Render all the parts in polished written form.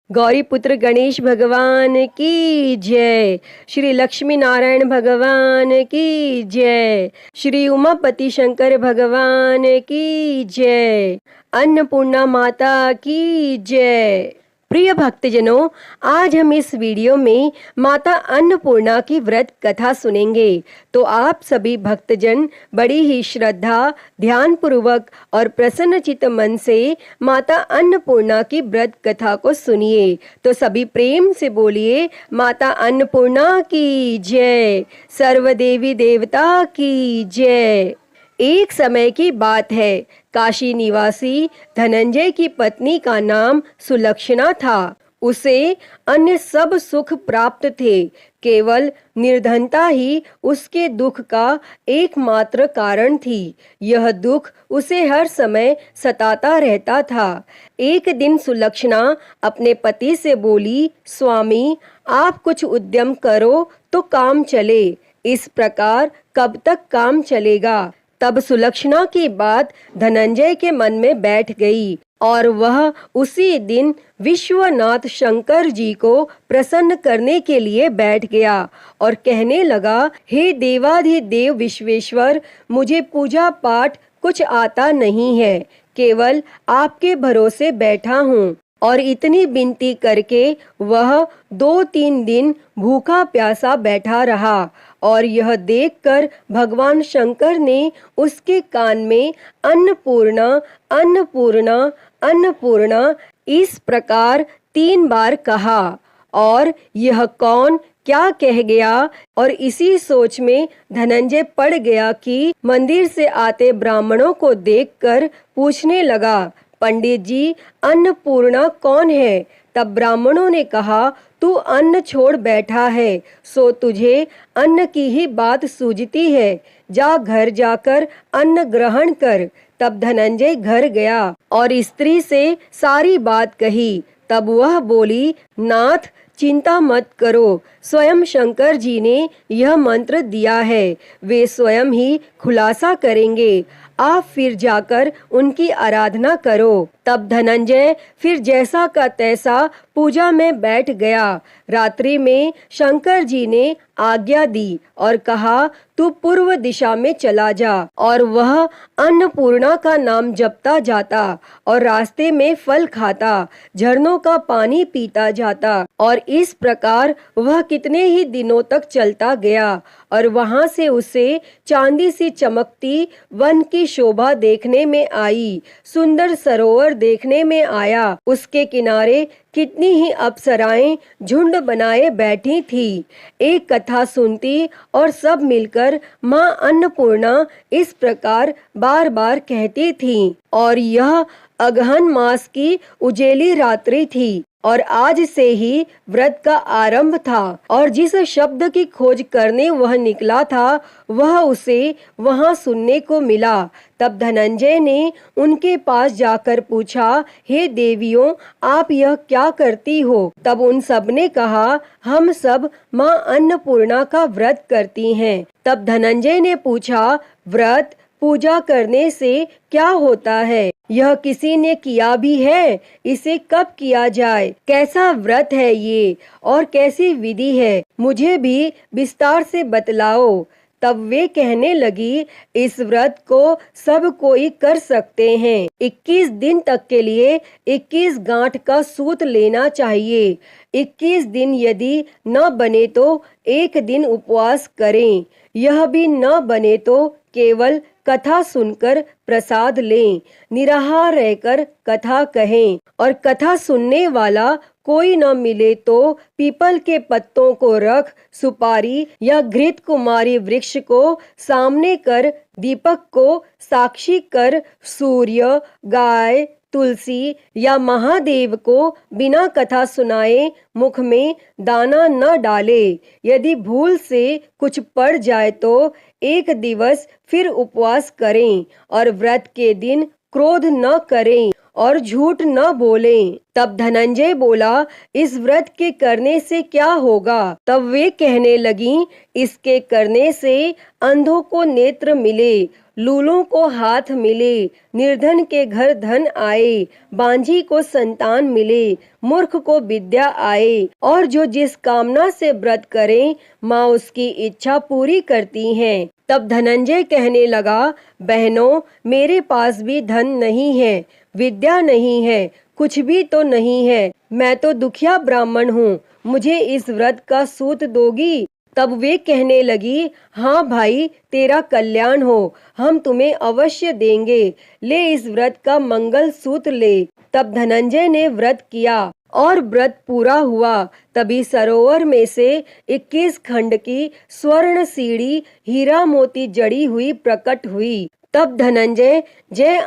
गौरी पुत्र गणेश भगवान की जय। श्री लक्ष्मी नारायण भगवान की जय। श्री उमापति शंकर भगवान की जय। अन्नपूर्णा माता की जय। प्रिय भक्तजनों, आज हम इस वीडियो में माता अन्नपूर्णा की व्रत कथा सुनेंगे। तो आप सभी भक्तजन बड़ी ही श्रद्धा, ध्यान पूर्वक और प्रसन्नचित्त मन से माता अन्नपूर्णा की व्रत कथा को सुनिए। तो सभी प्रेम से बोलिए, माता अन्नपूर्णा की जय, सर्व देवी देवता की जय। एक समय की बात है, काशी निवासी धनंजय की पत्नी का नाम सुलक्षणा था। उसे अन्य सब सुख प्राप्त थे, केवल निर्धनता ही उसके दुख का एकमात्र कारण थी। यह दुख उसे हर समय सताता रहता था। एक दिन सुलक्षणा अपने पति से बोली, स्वामी, आप कुछ उद्यम करो तो काम चले। इस प्रकार कब तक काम चलेगा? तब सुलक्षणा की बात धनंजय के मन में बैठ गई और वह उसी दिन विश्वनाथ शंकर जी को प्रसन्न करने के लिए बैठ गया और कहने लगा, हे देवाधिदेव विश्वेश्वर, मुझे पूजा पाठ कुछ आता नहीं है, केवल आपके भरोसे बैठा हूँ। और इतनी विनती करके वह 2-3 दिन भूखा प्यासा बैठा रहा और यह देखकर भगवान शंकर ने उसके कान में अन्नपूर्णा अन्नपूर्णा अन्नपूर्णा इस प्रकार 3 बार कहा। और यह कौन क्या कह गया? और इसी सोच में धनंजय पड़ गया कि मंदिर से आते ब्राह्मणों को देखकर पूछने लगा, पंडित जी, अन्नपूर्णा कौन है? तब ब्राह्मणों ने कहा, तू अन्न छोड़ बैठा है, सो तुझे अन्न की ही बात सूझती है। जा घर जाकर अन्न ग्रहण कर। तब धनंजय घर गया और स्त्री से सारी बात कही। तब वह बोली, नाथ, चिंता मत करो, स्वयं शंकर जी ने यह मंत्र दिया है, वे स्वयं ही खुलासा करेंगे। आप फिर जाकर उनकी आराधना करो। तब धनंजय फिर जैसा का तैसा पूजा में बैठ गया। रात्रि में शंकर जी ने आज्ञा दी और कहा, तू पूर्व दिशा में चला जा। और वह अन्नपूर्णा का नाम जपता जाता और रास्ते में फल खाता, झरनों का पानी पीता जाता। और इस प्रकार वह कितने ही दिनों तक चलता गया और वहां से उसे चांदी सी चमकती वन की शोभा देखने में आई, सुंदर सरोवर देखने में आया। उसके किनारे कितनी ही अप्सराएं झुंड बनाए बैठी थी, एक कथा सुनती और सब मिलकर माँ अन्नपूर्णा इस प्रकार बार बार कहती थी। और यह अगहन मास की उजेली रात्रि थी और आज से ही व्रत का आरंभ था। और जिस शब्द की खोज करने वह निकला था, वह उसे वहां सुनने को मिला। तब धनंजय ने उनके पास जाकर पूछा, हे देवियों, आप यह क्या करती हो? तब उन सब ने कहा, हम सब माँ अन्नपूर्णा का व्रत करती हैं। तब धनंजय ने पूछा, व्रत पूजा करने से क्या होता है? यह किसी ने किया भी है? इसे कब किया जाए? कैसा व्रत है ये और कैसी विधि है? मुझे भी विस्तार से बतलाओ। तब वे कहने लगी, इस व्रत को सब कोई कर सकते हैं। 21 दिन तक के लिए 21 गांठ का सूत लेना चाहिए। 21 दिन यदि न बने तो एक दिन उपवास करें। यह भी न बने तो केवल कथा सुनकर प्रसाद लें, निराहार रहकर कथा कहें। और कथा सुनने वाला कोई न मिले तो पीपल के पत्तों को रख, सुपारी या घृत कुमारी वृक्ष को सामने कर, दीपक को साक्षी कर, सूर्य, गाय, तुलसी या महादेव को बिना कथा सुनाए मुख में दाना न डाले। यदि भूल से कुछ पड़ जाए तो एक दिवस फिर उपवास करें और व्रत के दिन क्रोध न करें और झूठ न बोलें। तब धनंजय बोला, इस व्रत के करने से क्या होगा? तब वे कहने लगीं, इसके करने से अंधों को नेत्र मिले, लूलों को हाथ मिले, निर्धन के घर धन आए, बांझी को संतान मिले, मूर्ख को विद्या आए, और जो जिस कामना से व्रत करें माँ उसकी इच्छा पूरी करती हैं। तब धनंजय कहने लगा, बहनों, मेरे पास भी धन नहीं है, विद्या नहीं है, कुछ भी तो नहीं है, मैं तो दुखिया ब्राह्मण हूँ, मुझे इस व्रत का सूत दोगी? तब वे कहने लगी, हाँ भाई, तेरा कल्याण हो, हम तुम्हें अवश्य देंगे, ले इस व्रत का मंगल सूत्र ले। तब धनंजय ने व्रत किया और व्रत पूरा हुआ। तभी सरोवर में से 21 खंड की स्वर्ण सीढ़ी हीरा मोती जड़ी हुई प्रकट हुई। तब धनंजय जय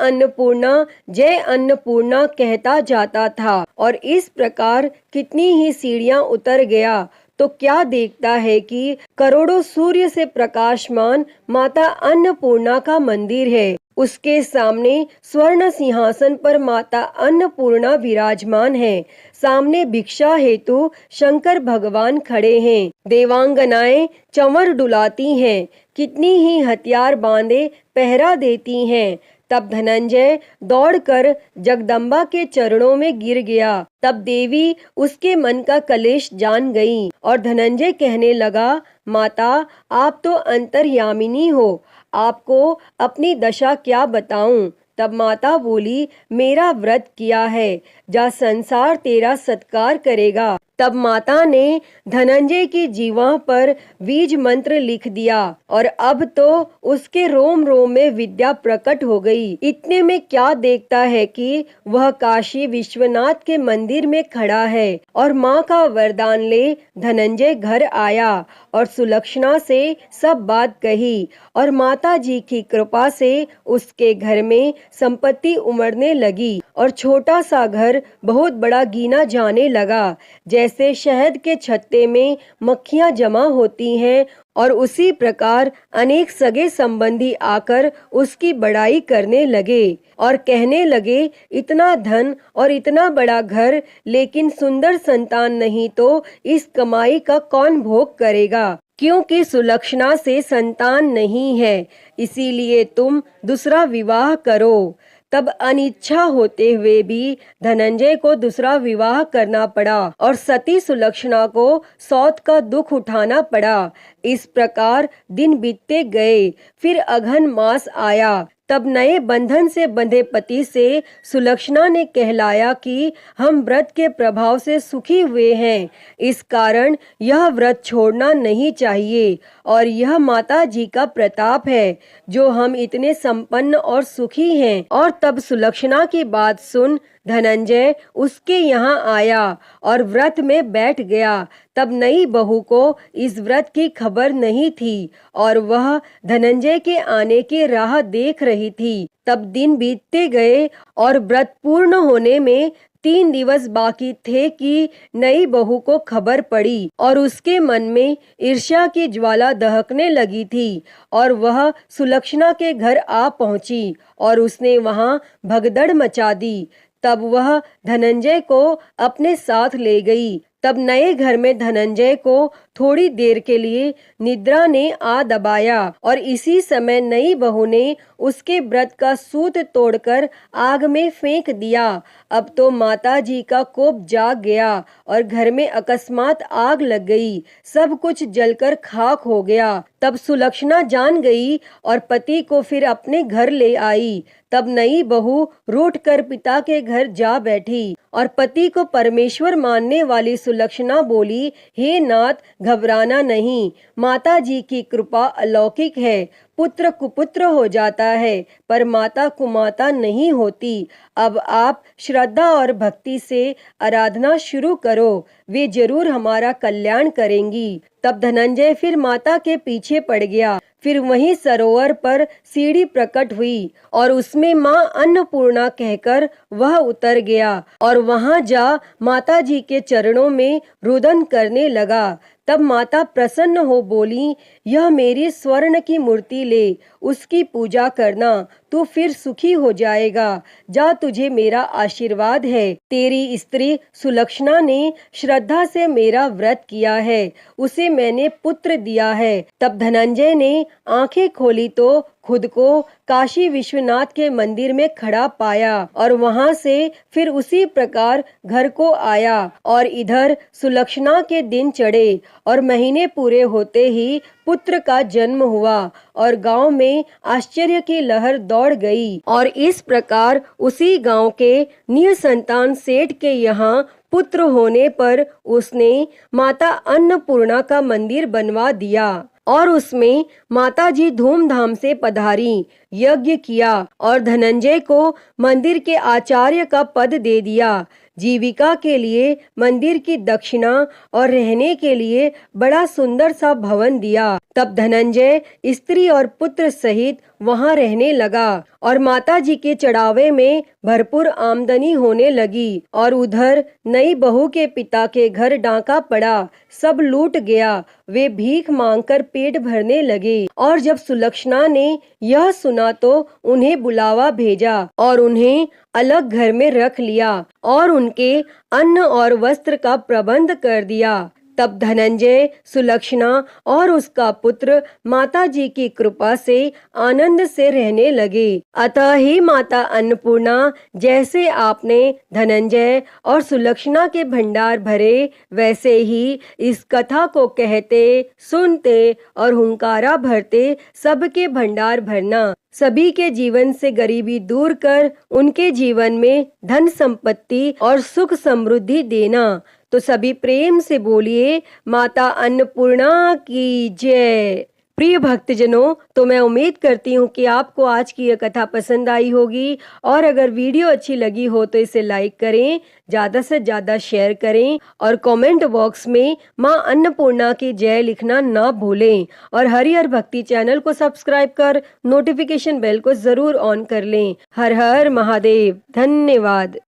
अन्नपूर्णा कहता जाता था और इस प्रकार कितनी ही सीढ़ियां उतर गया तो क्या देखता है कि करोड़ों सूर्य से प्रकाशमान माता अन्नपूर्णा का मंदिर है। उसके सामने स्वर्ण सिंहासन पर माता अन्नपूर्णा विराजमान है। सामने भिक्षा हेतु शंकर भगवान खड़े हैं। देवांगनाएं चंवर डुलाती हैं, कितनी ही हथियार बांधे पहरा देती हैं। तब धनंजय दौड़कर जगदम्बा के चरणों में गिर गया। तब देवी उसके मन का कलेश जान गई और धनंजय कहने लगा, माता, आप तो अंतर्यामिनी हो, आपको अपनी दशा क्या बताऊं? तब माता बोली, मेरा व्रत किया है, जा संसार तेरा सत्कार करेगा। तब माता ने धनंजय की जीवा पर बीज मंत्र लिख दिया और अब तो उसके रोम रोम में विद्या प्रकट हो गई। इतने में क्या देखता है कि वह काशी विश्वनाथ के मंदिर में खड़ा है और माँ का वरदान ले धनंजय घर आया और सुलक्षणा से सब बात कही और माता जी की कृपा से उसके घर में संपत्ति उमड़ने लगी और छोटा सा घर बहुत बड़ा गिना जाने लगा। जैसे शहद के छत्ते में मक्खियां जमा होती हैं और उसी प्रकार अनेक सगे संबंधी आकर उसकी बड़ाई करने लगे और कहने लगे, इतना धन और इतना बड़ा घर, लेकिन सुंदर संतान नहीं तो इस कमाई का कौन भोग करेगा? क्योंकि सुलक्षणा से संतान नहीं है, इसीलिए तुम दूसरा विवाह करो। तब अनिच्छा होते हुए भी धनंजय को दूसरा विवाह करना पड़ा और सती सुलक्षणा को सौत का दुख उठाना पड़ा। इस प्रकार दिन बीतते गए। फिर अघन मास आया। तब नए बंधन से बंधे पति से सुलक्षणा ने कहलाया कि हम व्रत के प्रभाव से सुखी हुए हैं, इस कारण यह व्रत छोड़ना नहीं चाहिए और यह माता जी का प्रताप है जो हम इतने संपन्न और सुखी हैं। और तब सुलक्षणा की बात सुन धनंजय उसके यहाँ आया और व्रत में बैठ गया। तब नई बहू को इस व्रत की खबर नहीं थी और वह धनंजय के आने की राह देख रही थी। तब दिन बीतते गए और व्रत पूर्ण होने में 3 दिवस बाकी थे कि नई बहू को खबर पड़ी और उसके मन में ईर्ष्या की ज्वाला दहकने लगी थी और वह सुलक्षणा के घर आ पहुंची और उसने वहां भगदड़ मचा दी। तब वह धनंजय को अपने साथ ले गई। तब नए घर में धनंजय को थोड़ी देर के लिए निद्रा ने आ दबाया और इसी समय नई बहू ने उसके व्रत का सूत तोड़कर आग में फेंक दिया। अब तो माता जी का कोप जाग गया और घर में अकस्मात आग लग गई, सब कुछ जलकर खाक हो गया। तब सुलक्षणा जान गई और पति को फिर अपने घर ले आई। तब नई बहू रूठ कर पिता के घर जा बैठी और पति को परमेश्वर मानने वाली सुलक्षणा बोली, हे नाथ, घबराना नहीं, माता जी की कृपा अलौकिक है। पुत्र कुपुत्र हो जाता है पर माता कुमाता नहीं होती। अब आप श्रद्धा और भक्ति से आराधना शुरू करो, वे जरूर हमारा कल्याण करेंगी। तब धनंजय फिर माता के पीछे पड़ गया। फिर वहीं सरोवर पर सीढ़ी प्रकट हुई और उसमें माँ अन्नपूर्णा कहकर वह उतर गया और वहां जा माता जी के चरणों में रुदन करने लगा। तब माता प्रसन्न हो बोली, यह मेरी स्वर्ण की मूर्ति ले, उसकी पूजा करना, तू फिर सुखी हो जाएगा। जा, तुझे मेरा आशीर्वाद है। तेरी स्त्री सुलक्षणा ने श्रद्धा से मेरा व्रत किया है, उसे मैंने पुत्र दिया है। तब धनंजय ने आंखें खोली तो खुद को काशी विश्वनाथ के मंदिर में खड़ा पाया और वहां से फिर उसी प्रकार घर को आया। और इधर सुलक्षणा के दिन चढ़े और महीने पूरे होते ही पुत्र का जन्म हुआ और गांव में आश्चर्य की लहर दौड़ गई। और इस प्रकार उसी गांव के निसंतान सेठ के यहाँ पुत्र होने पर उसने माता अन्नपूर्णा का मंदिर बनवा दिया और उसमें माताजी धूमधाम से पधारी, यज्ञ किया और धनंजय को मंदिर के आचार्य का पद दे दिया। जीविका के लिए मंदिर की दक्षिणा और रहने के लिए बड़ा सुंदर सा भवन दिया। तब धनंजय स्त्री और पुत्र सहित वहां रहने लगा और माताजी के चढ़ावे में भरपूर आमदनी होने लगी। और उधर नई बहू के पिता के घर डाका पड़ा, सब लूट गया। वे भीख मांगकर पेट भरने लगे। और जब सुलक्षणा ने यह सुना तो उन्हें बुलावा भेजा और उन्हें अलग घर में रख लिया और उनके अन्न और वस्त्र का प्रबंध कर दिया। तब धनंजय, सुलक्षणा और उसका पुत्र माताजी की कृपा से आनंद से रहने लगे। अतः ही माता अन्नपूर्णा, जैसे आपने धनंजय और सुलक्षणा के भंडार भरे, वैसे ही इस कथा को कहते, सुनते और हुंकारा भरते सबके भंडार भरना। सभी के जीवन से गरीबी दूर कर उनके जीवन में धन संपत्ति और सुख समृद्धि देना। तो सभी प्रेम से बोलिए, माता अन्नपूर्णा की जय। प्रिय भक्तजनों, तो मैं उम्मीद करती हूँ कि आपको आज की यह कथा पसंद आई होगी और अगर वीडियो अच्छी लगी हो तो इसे लाइक करें, ज़्यादा से ज़्यादा शेयर करें और कमेंट बॉक्स में माँ अन्नपूर्णा की जय लिखना ना भूलें। और हरिहर भक्ति चैनल को सब्सक्राइब कर नोटिफिकेशन बेल को ज़रूर ऑन कर लें। हर हर महादेव। धन्यवाद।